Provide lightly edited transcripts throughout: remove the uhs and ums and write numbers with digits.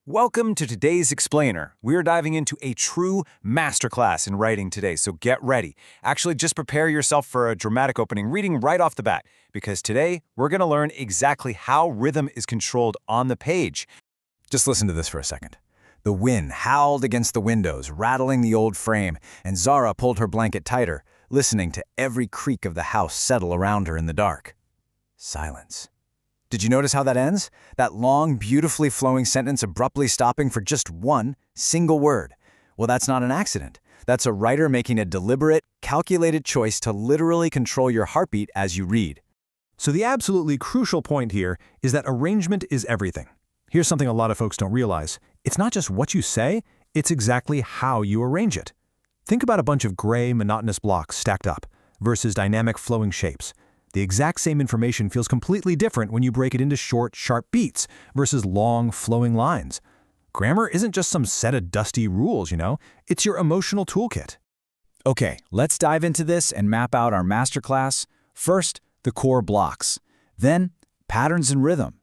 Welcome to today's Explainer. We're diving into a true masterclass in writing today, so get ready. Actually, just prepare yourself for a dramatic opening reading right off the bat, because today we're going to learn exactly how rhythm is controlled on the page. Just listen to this for a second. The wind howled against the windows, rattling the old frame, and Zara pulled her blanket tighter, listening to every creak of the house settle around her in the dark. Silence. Did you notice how that ends? That long, beautifully flowing sentence abruptly stopping for just one single word. Well, that's not an accident. That's a writer making a deliberate, calculated choice to literally control your heartbeat as you read. So the absolutely crucial point here is that arrangement is everything. Here's something a lot of folks don't realize. It's not just what you say, it's exactly how you arrange it. Think about a bunch of gray, monotonous blocks stacked up versus dynamic, flowing shapes. The exact same information feels completely different when you break it into short, sharp beats versus long, flowing lines. Grammar isn't just some set of dusty rules, it's your emotional toolkit. Okay, let's dive into this and map out our masterclass. First, the core blocks. Then, patterns and rhythm.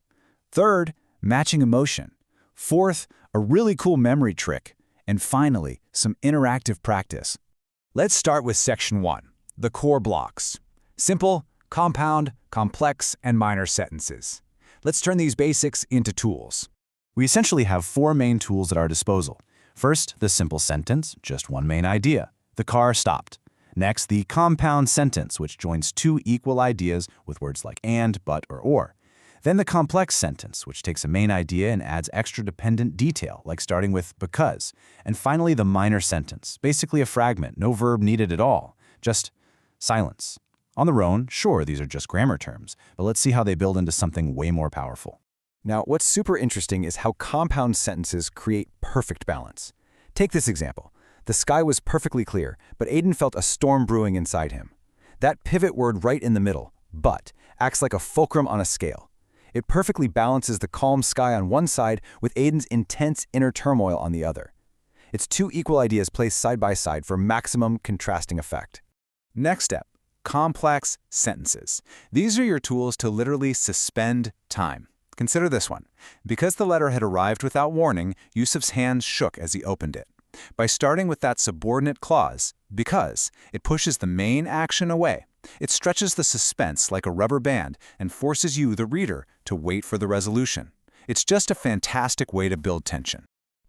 Third, matching emotion. Fourth, a really cool memory trick. And finally, some interactive practice. Let's start with section 1, the core blocks. Simple, compound, complex, and minor sentences. Let's turn these basics into tools. We essentially have 4 main tools at our disposal. First, the simple sentence, just one main idea. The car stopped. Next, the compound sentence, which joins 2 equal ideas with words like and, but, or. Then the complex sentence, which takes a main idea and adds extra dependent detail, like starting with because. And finally, the minor sentence, basically a fragment, no verb needed at all, just silence. On their own, sure, these are just grammar terms, but let's see how they build into something way more powerful. Now, what's super interesting is how compound sentences create perfect balance. Take this example. The sky was perfectly clear, but Aiden felt a storm brewing inside him. That pivot word right in the middle, but, acts like a fulcrum on a scale. It perfectly balances the calm sky on one side with Aiden's intense inner turmoil on the other. It's 2 equal ideas placed side by side for maximum contrasting effect. Next step. Complex sentences. These are your tools to literally suspend time. Consider this one. Because the letter had arrived without warning, Yusuf's hands shook as he opened it. By starting with that subordinate clause, because, it pushes the main action away. It stretches the suspense like a rubber band and forces you, the reader, to wait for the resolution. It's just a fantastic way to build tension.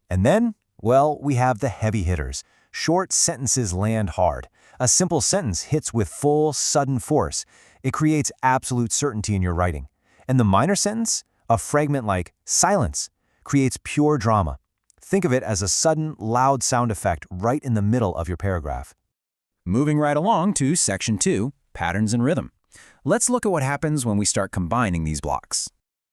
And then, well, we have the heavy hitters. Short sentences land hard. A simple sentence hits with full, sudden force. It creates absolute certainty in your writing. And the minor sentence, a fragment like silence, creates pure drama. Think of it as a sudden, loud sound effect right in the middle of your paragraph. Moving right along to section 2, patterns and rhythm. Let's look at what happens when we start combining these blocks.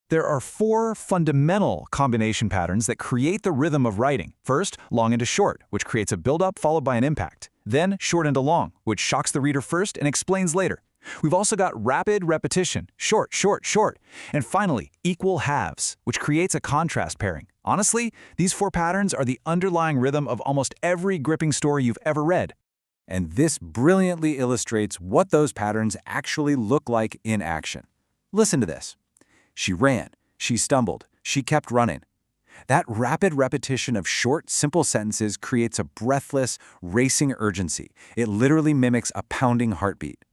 There are 4 fundamental combination patterns that create the rhythm of writing. First, long into short, which creates a build-up followed by an impact. Then, short into long, which shocks the reader first and explains later. We've also got rapid repetition, short, short, short. And finally, equal halves, which creates a contrast pairing. Honestly, these 4 patterns are the underlying rhythm of almost every gripping story you've ever read. And this brilliantly illustrates what those patterns actually look like in action. Listen to this. She ran, she stumbled, she kept running. That rapid repetition of short, simple sentences creates a breathless, racing urgency. It literally mimics a pounding heartbeat.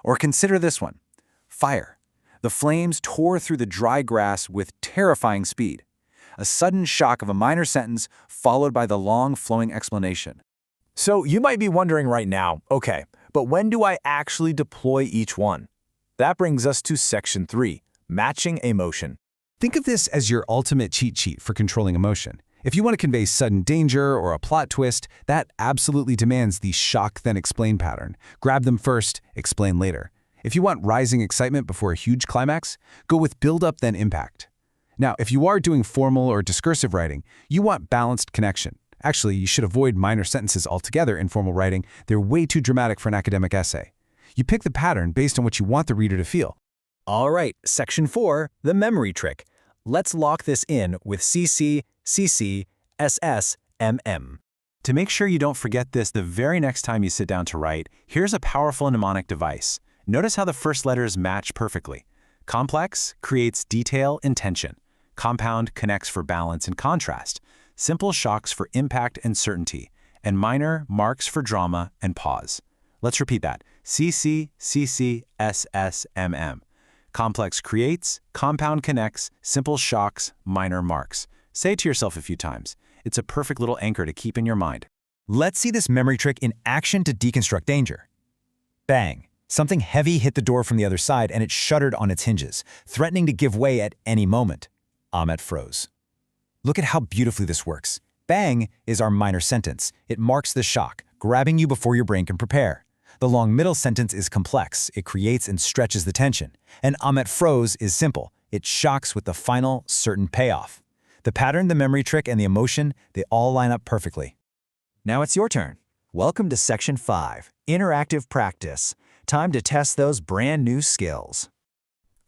Or consider this one. Fire. The flames tore through the dry grass with terrifying speed. A sudden shock of a minor sentence followed by the long, flowing explanation. So you might be wondering right now, okay, but when do I actually deploy each one? That brings us to section 3. Matching emotion. Think of this as your ultimate cheat sheet for controlling emotion. If you want to convey sudden danger or a plot twist, that absolutely demands the shock then explain pattern. Grab them first, explain later. If you want rising excitement before a huge climax, go with build up then impact. Now, if you are doing formal or discursive writing, you want balanced connection. Actually, you should avoid minor sentences altogether in formal writing. They're way too dramatic for an academic essay. You pick the pattern based on what you want the reader to feel. All right, section 4, the memory trick. Let's lock this in with CC, CC, SS, MM. To make sure you don't forget this the very next time you sit down to write, here's a powerful mnemonic device. Notice how the first letters match perfectly. Complex creates detail and tension. compound connects for balance and contrast, simple shocks for impact and certainty, and minor marks for drama and pause. Let's repeat that. CC, CC, SS, MM. Complex creates, compound connects, simple shocks, minor marks. Say it to yourself a few times. It's a perfect little anchor to keep in your mind. Let's see this memory trick in action to deconstruct danger. Bang! Something heavy hit the door from the other side and it shuddered on its hinges, threatening to give way at any moment. Ahmet froze. Look at how beautifully this works. Bang is our minor sentence. It marks the shock, grabbing you before your brain can prepare. The long middle sentence is complex. It creates and stretches the tension. And Ahmet froze is simple. It shocks with the final, certain payoff. The pattern, the memory trick, and the emotion, they all line up perfectly. Now it's your turn. Welcome to Section 5, Interactive Practice. Time to test those brand new skills.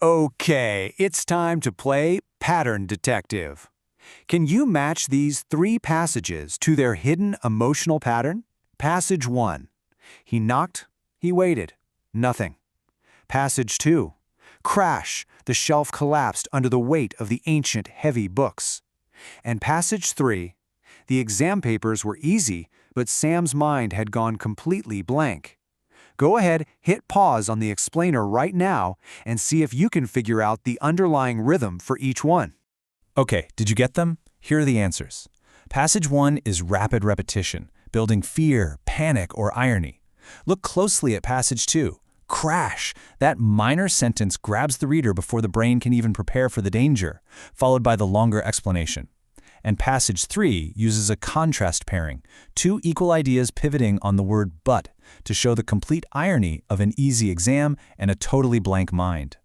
Okay, it's time to play Pattern Detective. Can you match these 3 passages to their hidden emotional pattern? Passage 1. He knocked, he waited. Nothing. Passage 2. Crash, the shelf collapsed under the weight of the ancient, heavy books. And Passage 3. The exam papers were easy, but Sam's mind had gone completely blank. Go ahead, hit pause on the explainer right now and see if you can figure out the underlying rhythm for each one. Okay, did you get them? Here are the answers. Passage 1 is rapid repetition, building fear, panic, or irony. Look closely at Passage 2. Crash. That minor sentence grabs the reader before the brain can even prepare for the danger, followed by the longer explanation. And Passage 3 uses a contrast pairing, 2 equal ideas pivoting on the word but to show the complete irony of an easy exam and a totally blank mind.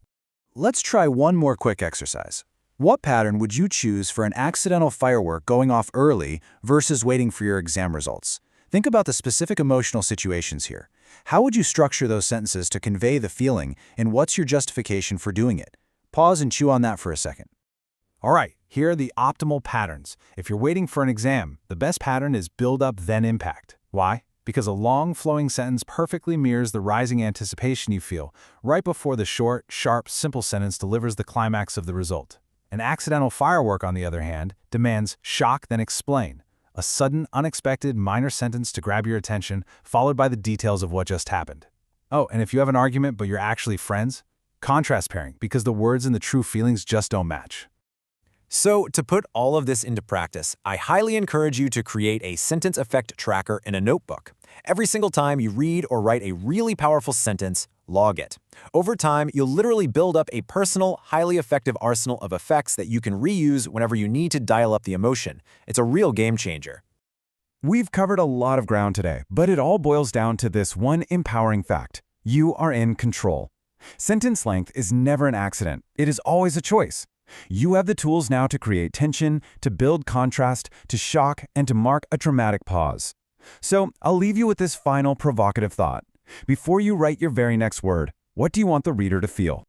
Let's try one more quick exercise. What pattern would you choose for an accidental firework going off early versus waiting for your exam results? Think about the specific emotional situations here. How would you structure those sentences to convey the feeling, and what's your justification for doing it? Pause and chew on that for a second. All right, here are the optimal patterns. If you're waiting for an exam, the best pattern is build up then impact. Why? Because a long flowing sentence perfectly mirrors the rising anticipation you feel right before the short, sharp, simple sentence delivers the climax of the result. An accidental firework, on the other hand, demands shock then explain. A sudden, unexpected, minor sentence to grab your attention, followed by the details of what just happened. Oh, and if you have an argument but you're actually friends, contrast pairing, because the words and the true feelings just don't match. So, to put all of this into practice, I highly encourage you to create a sentence effect tracker in a notebook. Every single time you read or write a really powerful sentence, log it. Over time, you'll literally build up a personal, highly effective arsenal of effects that you can reuse whenever you need to dial up the emotion. It's a real game changer. We've covered a lot of ground today, but it all boils down to this one empowering fact. You are in control. Sentence length is never an accident. It is always a choice. You have the tools now to create tension, to build contrast, to shock, and to mark a dramatic pause. So, I'll leave you with this final provocative thought. Before you write your very next word, what do you want the reader to feel?